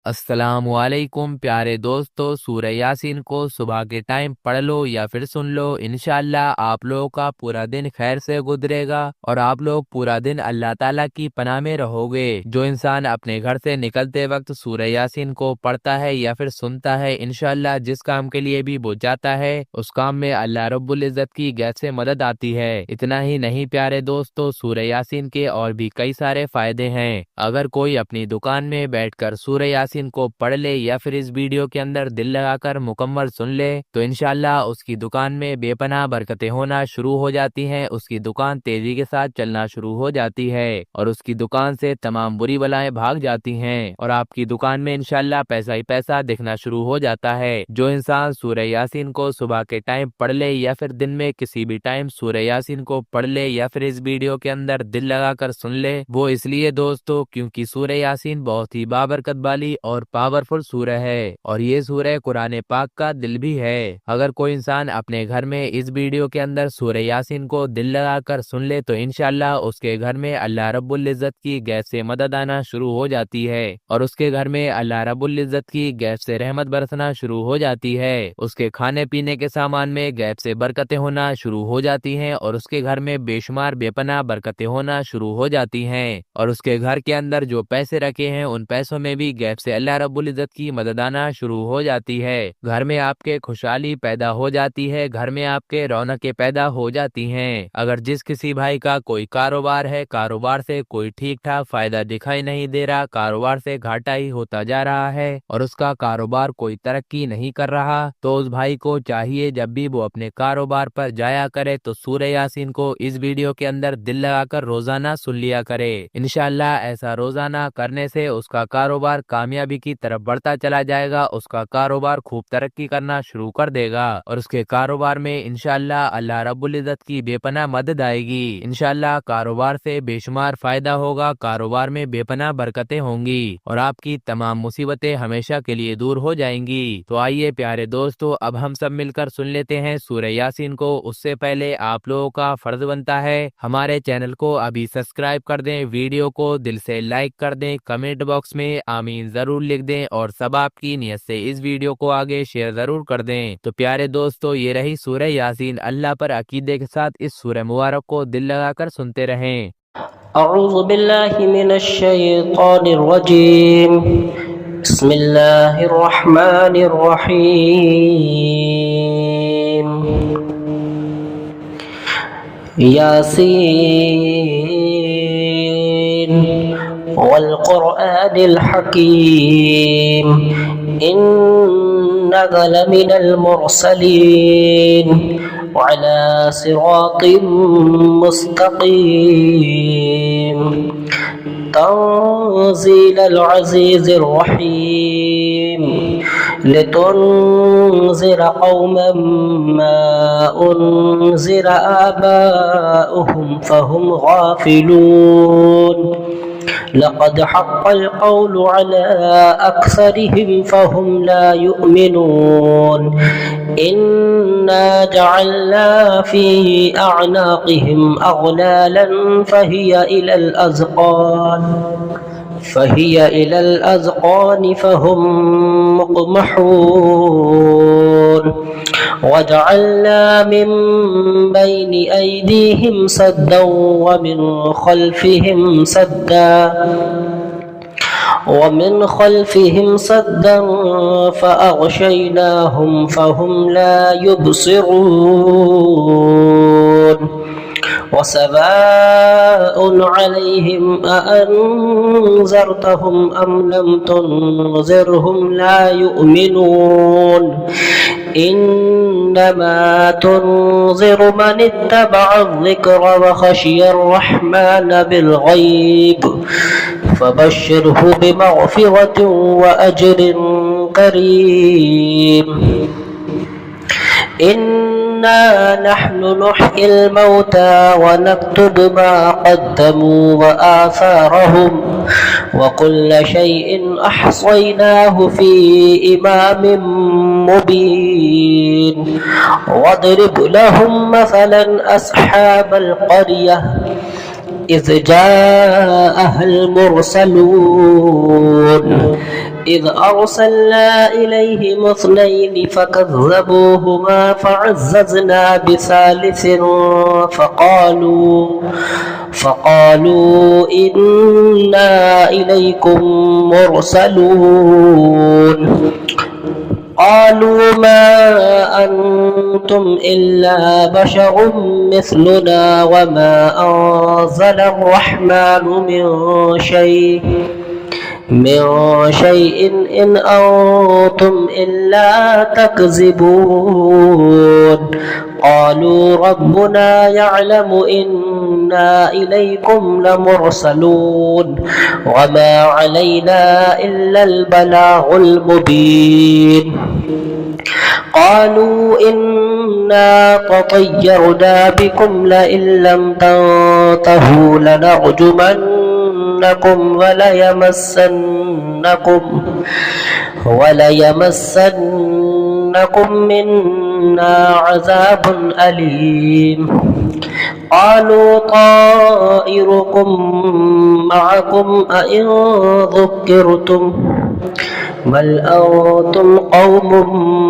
अस्सलाम वालेकुम प्यारे दोस्तों, सूरह यासीन को सुबह के टाइम पढ़ लो या फिर सुन लो। इंशाअल्लाह आप लोगों का पूरा दिन खैर से गुजरेगा और आप लोग पूरा दिन अल्लाह ताला की पनाह में रहोगे। जो इंसान अपने घर से निकलते वक्त सूरह यासीन को पढ़ता है या फिर सुनता है, इंशाअल्लाह जिस काम के लिए भी वो जाता है उस काम में अल्लाह रब्बुल इज्जत की गैर से मदद आती है। इतना ही नहीं प्यारे दोस्तों, सूरह यासीन के और भी कई सारे फायदे हैं। अगर कोई अपनी दुकान में बैठकर सूरह यासीन को पढ़ ले या फिर इस वीडियो के अंदर दिल लगाकर मुकम्मल सुन ले तो इंशाअल्लाह उसकी दुकान में बेपनाह बरकतें होना शुरू हो जाती हैं। उसकी दुकान तेजी के साथ चलना शुरू हो जाती है और उसकी दुकान से तमाम बुरी बलाएं भाग जाती हैं और आपकी दुकान में इंशाअल्लाह पैसा ही पैसा दिखना शुरू हो जाता है। जो इंसान सूरह यासीन को सुबह के टाइम पढ़ ले या फिर दिन में किसी भी टाइम सूरह यासीन को पढ़ ले या फिर इस वीडियो के अंदर दिल लगाकर सुन ले, वो इसलिए दोस्तों क्योंकि सूरह यासीन बहुत ही बाबरकत वाली और पावरफुल सूरह है और ये सूरह कुरान पाक का दिल भी है। अगर कोई इंसान अपने घर में इस वीडियो के अंदर सूरह यासीन को दिल लगाकर सुन ले तो इंशाअल्लाह उसके घर में अल्लाह रब्बुल इज्जत की गैर से मदद आना शुरू हो जाती है और उसके घर में अल्लाह रब्बुल इज्जत की गैर से रहमत बरसना शुरू हो जाती है। उसके खाने पीने के सामान में गैर से बरकतें होना शुरू हो जाती हैं और उसके घर में बेशुमार बेपनाह बरकतें होना शुरू हो जाती हैं और उसके घर के अंदर जो पैसे रखे हैं उन पैसों में भी गैब से अल्लाह रब्बुल इज्जत की मदद आना शुरू हो जाती है। घर में आपके खुशहाली पैदा हो जाती है, घर में आपके रौनकें पैदा हो जाती हैं। अगर जिस किसी भाई का कोई कारोबार है, कारोबार से कोई ठीक ठाक फायदा दिखाई नहीं दे रहा, कारोबार से घाटा ही होता जा रहा है और उसका कारोबार कोई तरक्की नहीं कर रहा, तो उस भाई को चाहिए जब भी वो अपने कारोबार पर जाया करे तो सूरह यासीन को इस वीडियो के अंदर दिल लगाकर रोजाना सुन लिया करे। इंशाअल्लाह ऐसा रोजाना करने से उसका कारोबार कामयाबी की तरफ बढ़ता चला जाएगा, उसका कारोबार खूब तरक्की करना शुरू कर देगा और उसके कारोबार में इंशाअल्लाह अल्लाह रब्बुल इज्जत की बेपनाह मदद आएगी। इंशाअल्लाह कारोबार से बेशुमार फायदा होगा, कारोबार में बेपनाह बरकतें होंगी और आपकी तमाम मुसीबतें हमेशा के लिए दूर हो जाएंगी। तो आइए प्यारे दोस्तों, अब हम सब मिलकर सुन लेते हैं सूरह यासीन को। उससे पहले आप लोगों का फर्ज बनता है हमारे चैनल को अभी सब्सक्राइब कर दें, वीडियो को दिल से लाइक कर दें, कमेंट बॉक्स में आमीन जरूर लिख दें और सब आपकी नियत से इस वीडियो को आगे शेयर जरूर कर दें। तो प्यारे दोस्तों, ये रही सूरह यासीन। अल्लाह पर अकीदे के साथ इस सूरह मुबारक को दिल लगाकर सुनते रहें। अऊज़ु बिल्लाहि मिनश शैतानिर रजीम। बिस्मिल्लाहिर रहमानिर रहीम। यासीन वल क़ुरआनिल हकीम इन्नका लमिनल मुरसलीन वअला सिरातिम मुस्तक़ीम तंज़ीलल अज़ीज़िर रहीम लितुनज़िर क़ौमन मा उनज़िर आबाउहुम फ़हुम गाफ़िलून लक़द हक़्क़ल क़ौलु अला अक्सरिहिम फ़हुम ला युमिनून इन्ना जअलना फ़ी अअनाक़िहिम अग़लालन फ़हिय इलल अज़क़ान फ़हुम मुक़महून वजअलना मिन बैनि अयदीहिम सद्दन ومن خلفهم سدا فأغشيناهم فهم لا يبصرون وسواء عليهم أأنذرتهم أم لم تنذرهم لا يؤمنون إنما تنذر من اتبع الذكر وخشي الرحمن بالغيب فبشره بمغفرة وأجر كريم إنا نحن نحيي الموتى ونكتب ما قدموا وآثارهم وكل شيء أحصيناه في إمام مبين واضرب لهم مثلا أصحاب القرية إذ جاءها المرسلون إذ أرسلنا إليهم اثنين فكذبوهما فعززنا بثالث فقالوا إنا إليكم مرسلون قالوا ما أنتم إلا بشر مثلنا وما أنزل الرحمن من شيء إن أنتم إلا تكذبون قالوا ربنا يعلم إنا إليكم لمرسلون وما علينا إلا البلاغ المبين قالوا إنا تطيرنا بكم لئن لم تنتهوا لنرجمنكم وليمسنكم منا عذاب أليم قالوا طائركم معكم أئن ذكرتم بل أنتم قوم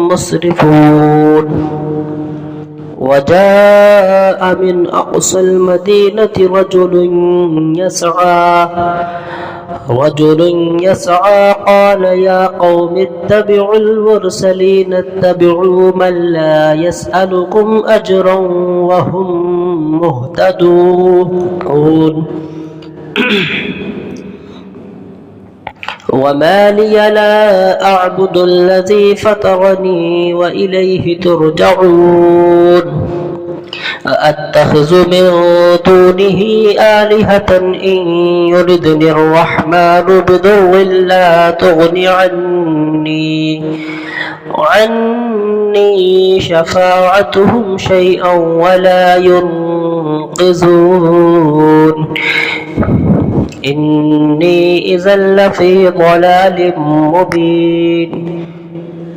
مسرفون وجاء من أقصى المدينة رجل يسعى قال يا قوم اتبعوا المرسلين اتبعوا من لا يسألكم أجرا وهم مهتدون وما لي لا أعبد الذي فطرني وإليه ترجعون أأتخذ من دونه آلهة إن يردني الرحمن بضر لا تغن عني شفاعتهم شيئا ولا ينقذون إني إذا لفي ضلال مبين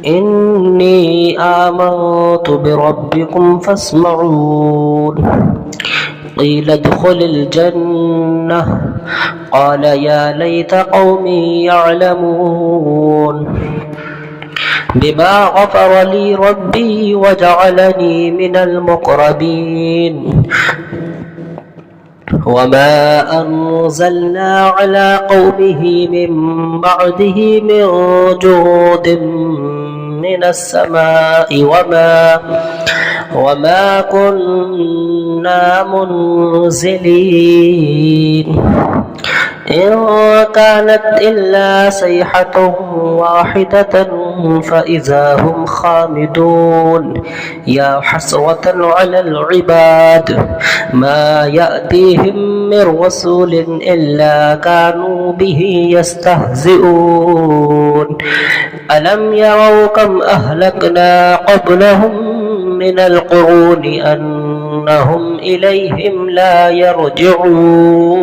إني آمنت بربكم فاسمعون قيل ادخل الجنة قال يا ليت قومي يعلمون بما غفر لي ربي وجعلني من المقربين وما أنزلنا على قومه من بعده من جود من السماء وما كنا منزلين إن كانت إلا صيحة واحدة فإذا هم خامدون يا حسرة على العباد ما يأتيهم من رسول إلا كانوا به يستهزئون ألم يروا كم أهلكنا قبلهم من القرون أنهم إليهم لا يرجعون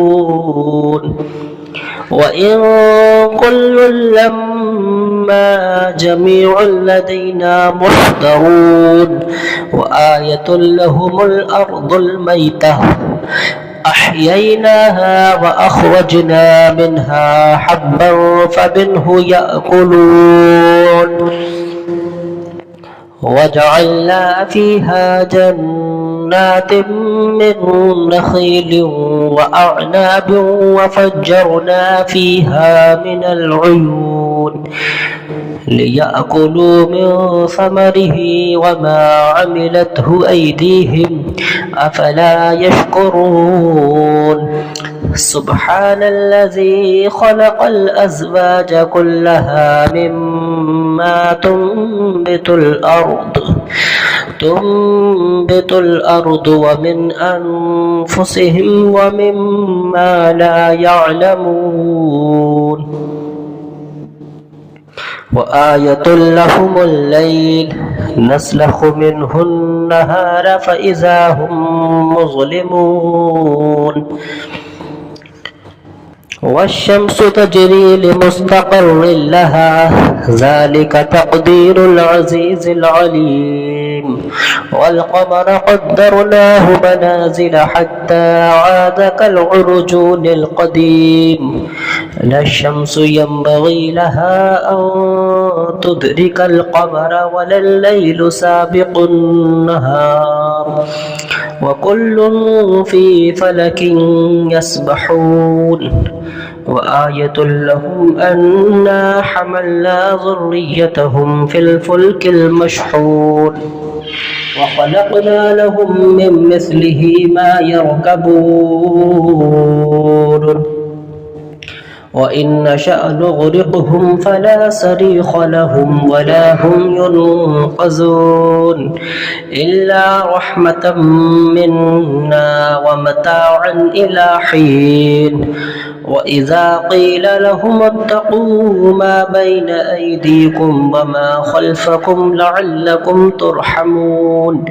وإن كل لما جميع لدينا محضرون وآية لهم الأرض الميتة أحييناها وأخرجنا منها حبا فمنه يأكلون وجعلنا فيها جنات من نخيل وأعناب وفجرنا فيها من العيون ليأكلوا من ثمره وما عملته أيديهم أفلا يشكرون سبحان الذي خلق الأزواج كلها مما تنبت الأرض ومن أنفسهم ومما لا يعلمون وآية لهم الليل نسلخ منه النهار فإذا هم مظلمون والشمس تجري لمستقر لها ذلك تقدير العزيز العليم والقمر قدرناه منازل حتى عاد كالعرجون القديم لا الشمس ينبغي لها أن تدرك القمر ولا الليل سابق النهار وكل في فلك يسبحون وآية لهم أنا حملنا ذريتهم في الفلك المشحون وخلقنا لهم من مثله ما يركبون وإن نشأ نغرقهم فلا صريخ لهم ولا هم ينقذون إلا رحمة منا ومتاعا إلى حين وإذا قيل لهم اتقوا ما بين أيديكم وما خلفكم لعلكم ترحمون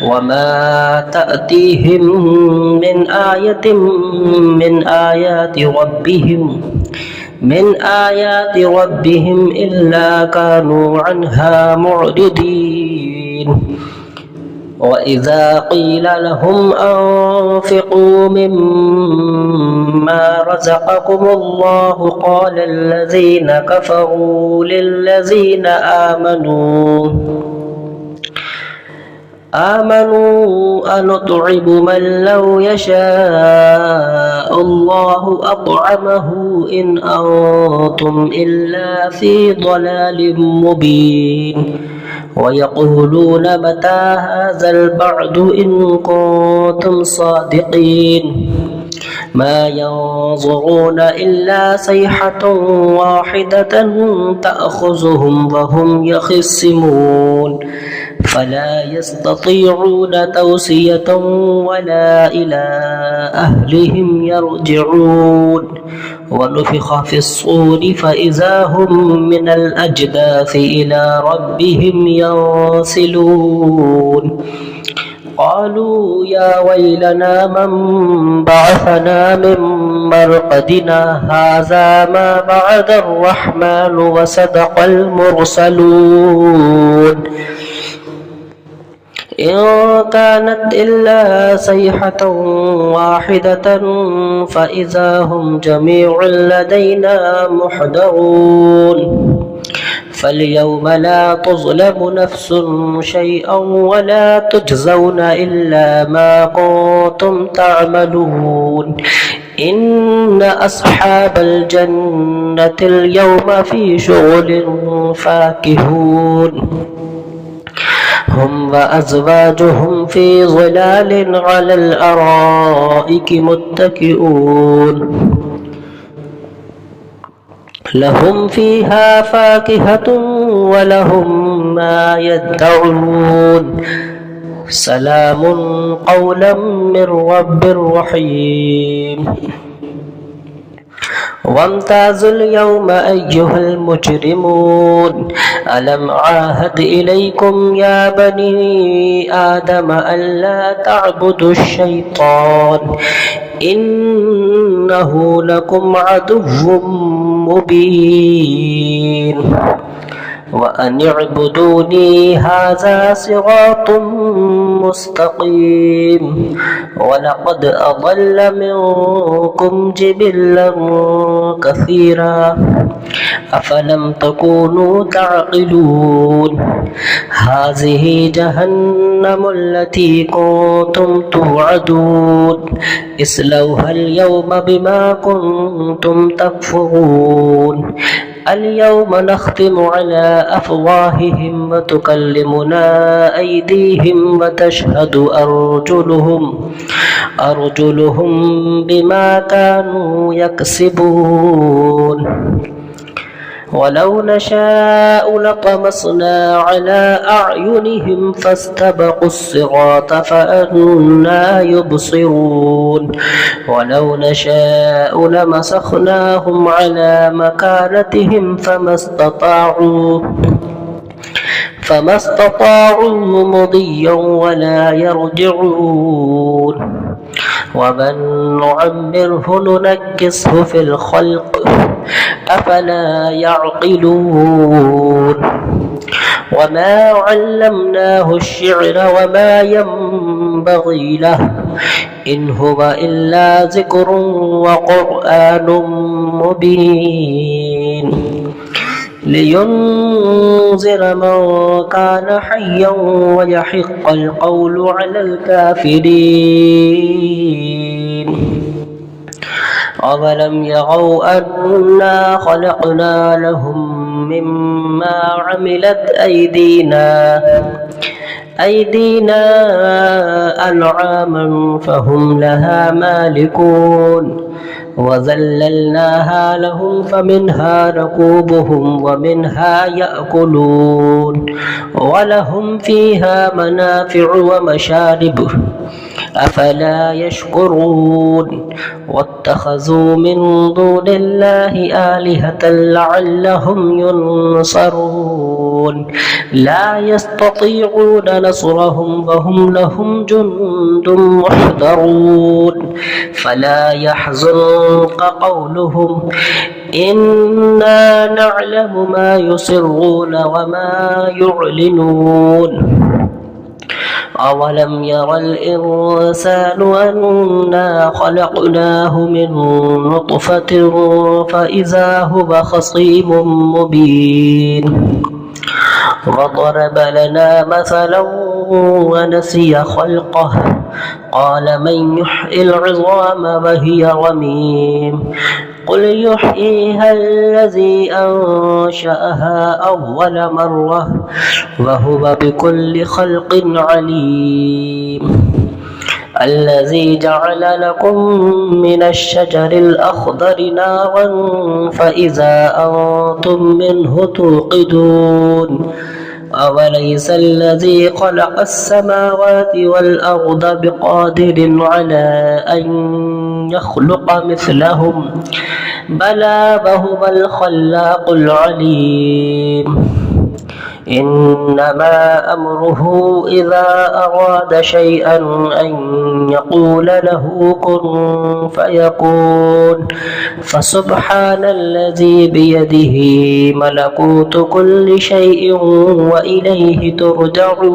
وما تأتيهم من آية من آيات ربهم إلا كانوا عنها معرضين وإذا قيل لهم أنفقوا مما رزقكم الله قال الذين كفروا للذين آمنوا أنطعم من لو يشاء الله أطعمه إن أنتم إلا في ضلال مبين ويقولون متى هذا البعد إن كنتم صادقين ما ينظرون إلا صيحة واحدة تأخذهم وهم يخصمون فلا يستطيعون توصية ولا إلى أهلهم يرجعون ونفخ في الصور فإذا هم من الأجداث إلى ربهم ينسلون قالوا يا ويلنا من بعثنا من مرقدنا هذا ما بعد الرحمن وصدق المرسلون إن كانت إلا صيحة واحدة فإذا هم جميع لدينا محضرون فاليوم لا تظلم نفس شيئا ولا تجزون إلا ما كنتم تعملون إن أصحاب الجنة اليوم في شغل فاكهون هم وأزواجهم في ظلال على الأرائك متكئون لهم فيها فاكهة ولهم ما يدعون سلام قولا من رب رحيم وامتازوا اليوم أيها المجرمون ألم عاهد إليكم يا بني آدم ألا تعبدوا الشيطان إنه لكم عدو مبين وأن اعبدوني هذا صراط مستقيم ولقد أضل منكم جبلا كثيرا أفلم تكونوا تعقلون هذه جهنم التي كنتم توعدون اصلوها اليوم بما كنتم تكفرون اليوم نختم على أفواههم وتكلمنا أيديهم وتشهد أرجلهم بما كانوا يكسبون ولو نشاء لطمسنا على أعينهم فاستبقوا الصراط فأنى يبصرون ولو نشاء لمسخناهم على مكانتهم فما استطاعوا مضيا ولا يرجعون ومن نعمره ننكسه في الخلق أفلا يعقلون وما علمناه الشعر وما ينبغي له إن هو إلا ذكر وقرآن مبين لينذر من كان حيا ويحق القول على الكافرين أولم يروا أنا خلقنا لهم مما عملت أيدينا أنعاما فهم لها مالكون وذللناها لهم فمنها ركوبهم ومنها يأكلون ولهم فيها منافع ومشارب أفلا يشكرون واتخذوا من دون الله آلهة لعلهم ينصرون لا يستطيعون نصرهم وهم لهم جند محضرون فلا يحزنك قولهم إنا نعلم ما يسرون وما يعلنون أولم ير الإنسان أنا خلقناه من نطفة فإذا هو خصيم مبين وضرب لنا مثلا ونسي خلقه قال من يحيي العظام وهي رميم قل يحييها الذي أنشأها أول مرة وهو بكل خلق عليم الذي جعل لكم من الشجر الأخضر نارا فإذا أنتم منه توقدون أوليس الذي خلق السماوات والأرض بقادر على أن يخلق مثلهم بلى وهو الخلاق العليم إنما أمره إذا أراد شيئا أن يقول له كن فيكون فسبحان الذي بيده ملكوت كل شيء وإليه ترجعون